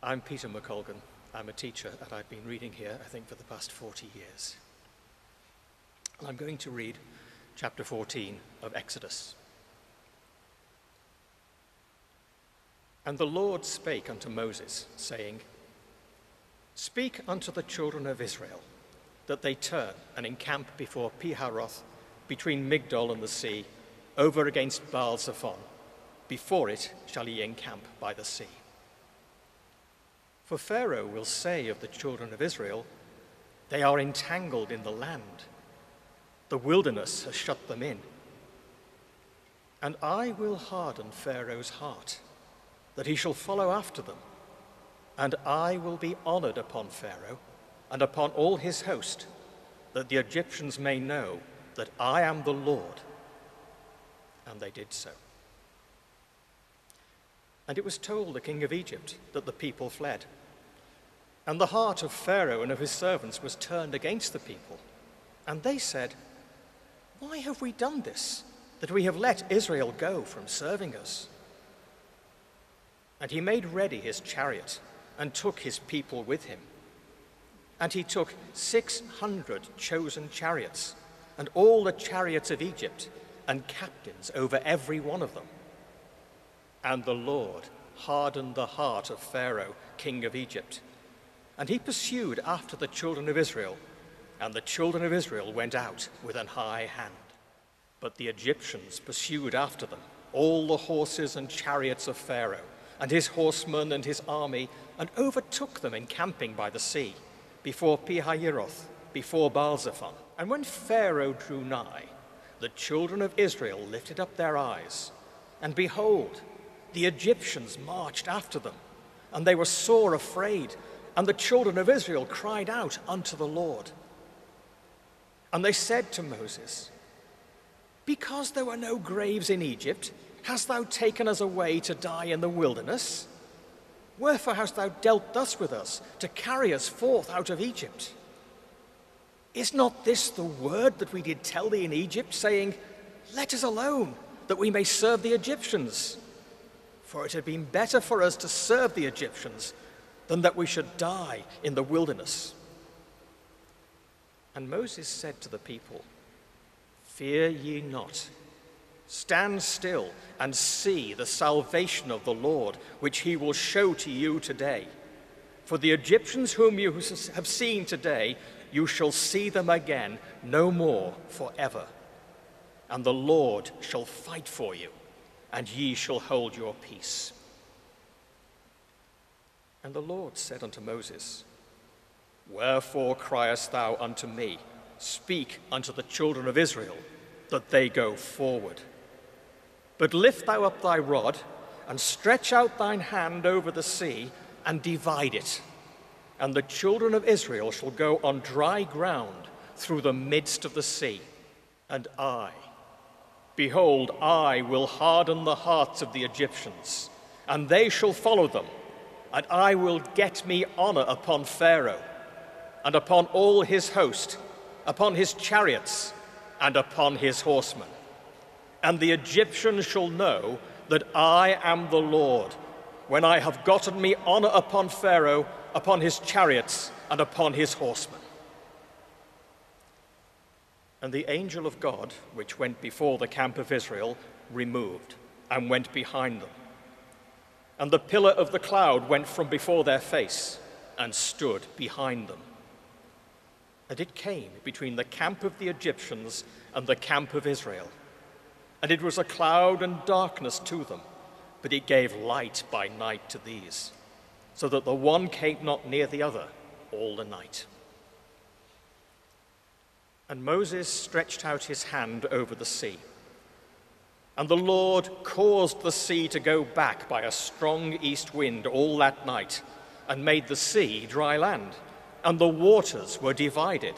I'm Peter McColgan. I'm a teacher, and I've been reading here, I think, for the past 40 years. And I'm going to read chapter 14 of Exodus. And the Lord spake unto Moses, saying, Speak unto the children of Israel, that they turn and encamp before Pihahiroth, between Migdol and the sea, over against Baal-zephon. Before it shall ye encamp by the sea. For Pharaoh will say of the children of Israel, They are entangled in the land. The wilderness has shut them in. And I will harden Pharaoh's heart, that he shall follow after them. And I will be honored upon Pharaoh and upon all his host, that the Egyptians may know that I am the Lord. And they did so. And it was told the king of Egypt that the people fled. And the heart of Pharaoh and of his servants was turned against the people. And they said, Why have we done this, that we have let Israel go from serving us? And he made ready his chariot and took his people with him. And he took 600 chosen chariots and all the chariots of Egypt and captains over every one of them. And the Lord hardened the heart of Pharaoh, king of Egypt. And he pursued after the children of Israel, and the children of Israel went out with an high hand. But the Egyptians pursued after them, all the horses and chariots of Pharaoh, and his horsemen and his army, and overtook them encamping by the sea, before Pihahiroth, before Baal-zephon. And when Pharaoh drew nigh, the children of Israel lifted up their eyes, and behold, the Egyptians marched after them, and they were sore afraid, and the children of Israel cried out unto the Lord. And they said to Moses, Because there were no graves in Egypt, hast thou taken us away to die in the wilderness? Wherefore hast thou dealt thus with us, to carry us forth out of Egypt? Is not this the word that we did tell thee in Egypt, saying, Let us alone, that we may serve the Egyptians? For it had been better for us to serve the Egyptians than that we should die in the wilderness. And Moses said to the people, Fear ye not. Stand still and see the salvation of the Lord, which he will show to you today. For the Egyptians whom you have seen today, you shall see them again no more forever. And the Lord shall fight for you, and ye shall hold your peace. And the Lord said unto Moses, Wherefore criest thou unto me? Speak unto the children of Israel, that they go forward. But lift thou up thy rod, and stretch out thine hand over the sea, and divide it. And the children of Israel shall go on dry ground through the midst of the sea. And behold, I will harden the hearts of the Egyptians, and they shall follow them. And I will get me honor upon Pharaoh, and upon all his host, upon his chariots, and upon his horsemen. And the Egyptians shall know that I am the Lord, when I have gotten me honor upon Pharaoh, upon his chariots, and upon his horsemen. And the angel of God, which went before the camp of Israel, removed, and went behind them. And the pillar of the cloud went from before their face, and stood behind them. And it came between the camp of the Egyptians and the camp of Israel. And it was a cloud and darkness to them, but it gave light by night to these, so that the one came not near the other all the night. And Moses stretched out his hand over the sea. And the Lord caused the sea to go back by a strong east wind all that night, and made the sea dry land, and the waters were divided.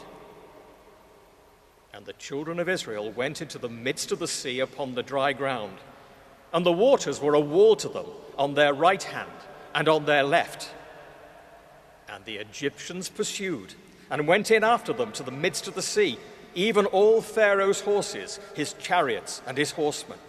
And the children of Israel went into the midst of the sea upon the dry ground, and the waters were a wall to them on their right hand and on their left. And the Egyptians pursued, and went in after them to the midst of the sea, even all Pharaoh's horses, his chariots, and his horsemen.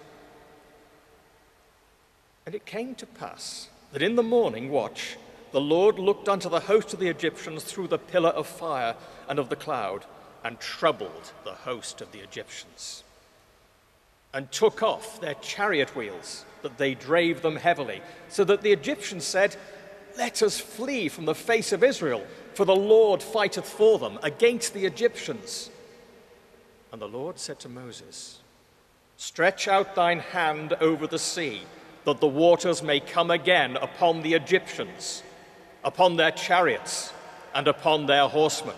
And it came to pass that in the morning watch the Lord looked unto the host of the Egyptians through the pillar of fire and of the cloud, and troubled the host of the Egyptians, and took off their chariot wheels, that they drave them heavily, so that the Egyptians said, Let us flee from the face of Israel, for the Lord fighteth for them against the Egyptians. And the Lord said to Moses, Stretch out thine hand over the sea, that the waters may come again upon the Egyptians, upon their chariots, and upon their horsemen.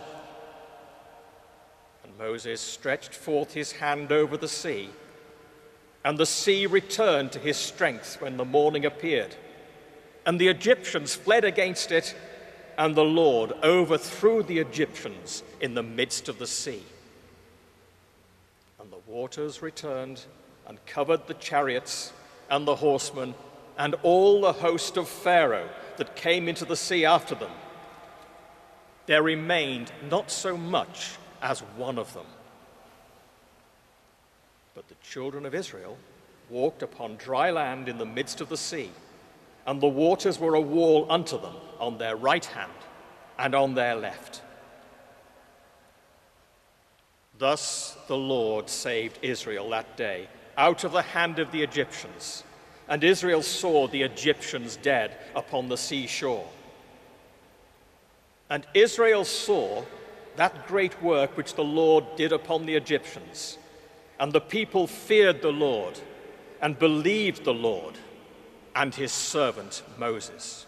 And Moses stretched forth his hand over the sea, and the sea returned to his strength when the morning appeared. And the Egyptians fled against it, and the Lord overthrew the Egyptians in the midst of the sea. And the waters returned and covered the chariots and the horsemen and all the host of Pharaoh that came into the sea after them. There remained not so much as one of them. But the children of Israel walked upon dry land in the midst of the sea, and the waters were a wall unto them on their right hand and on their left. Thus the Lord saved Israel that day out of the hand of the Egyptians, and Israel saw the Egyptians dead upon the seashore. And Israel saw that great work which the Lord did upon the Egyptians, and the people feared the Lord and believed the Lord and his servant Moses.